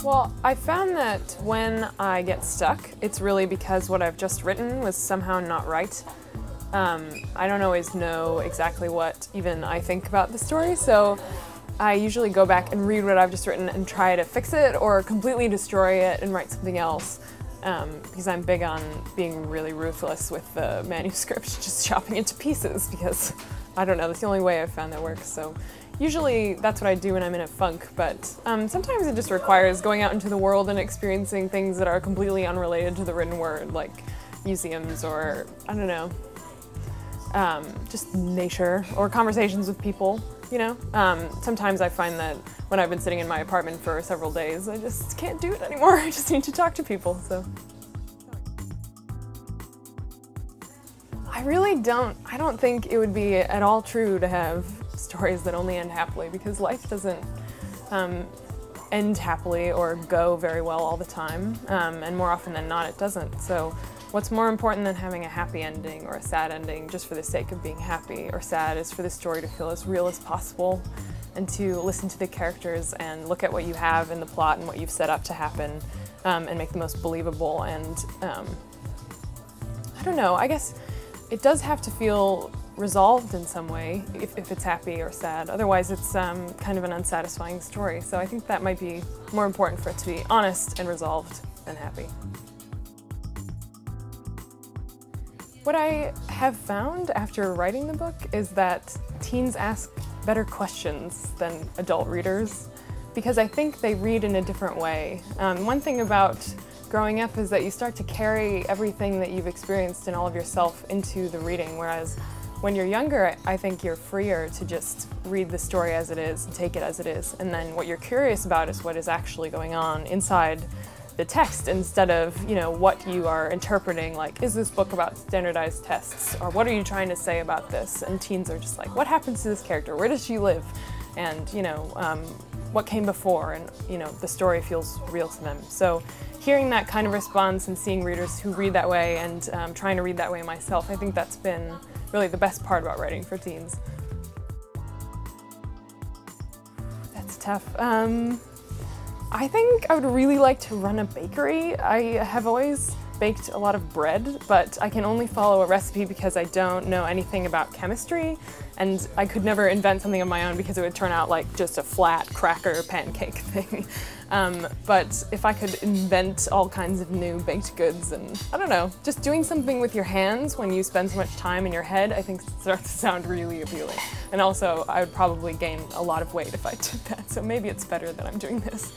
Well, I found that when I get stuck, it's really because what I've just written was somehow not right. I don't always know exactly what even I think about the story, so I usually go back and read what I've just written and try to fix it or completely destroy it and write something else, because I'm big on being really ruthless with the manuscript, just chopping it to pieces, because I don't know, that's the only way I've found that works. So usually that's what I do when I'm in a funk, but sometimes it just requires going out into the world and experiencing things that are completely unrelated to the written word, like museums or, I don't know, just nature or conversations with people, you know? Sometimes I find that when I've been sitting in my apartment for several days, I just can't do it anymore. I just need to talk to people, so. I don't think it would be at all true to have stories that only end happily, because life doesn't end happily or go very well all the time, and more often than not it doesn't. So what's more important than having a happy ending or a sad ending just for the sake of being happy or sad is for the story to feel as real as possible, and to listen to the characters and look at what you have in the plot and what you've set up to happen, and make the most believable. And I don't know, I guess it does have to feel resolved in some way if it's happy or sad. Otherwise it's kind of an unsatisfying story. So I think that might be more important, for it to be honest and resolved than happy. What I have found after writing the book is that teens ask better questions than adult readers, because I think they read in a different way. One thing about growing up is that you start to carry everything that you've experienced and all of yourself into the reading, whereas when you're younger, I think you're freer to just read the story as it is and take it as it is, and then what you're curious about is what is actually going on inside the text, instead of, you know, what you are interpreting, like, is this book about standardized tests, or what are you trying to say about this? And teens are just like, what happens to this character? Where does she live? And, you know, what came before? And, you know, the story feels real to them. So hearing that kind of response and seeing readers who read that way, and trying to read that way myself, I think that's been really the best part about writing for teens. That's tough. I think I would really like to run a bakery. I have always baked a lot of bread, but I can only follow a recipe because I don't know anything about chemistry, and I could never invent something of my own because it would turn out like just a flat cracker pancake thing. But if I could invent all kinds of new baked goods, and I don't know, just doing something with your hands when you spend so much time in your head, I think starts to sound really appealing. And also, I would probably gain a lot of weight if I did that, so maybe it's better that I'm doing this.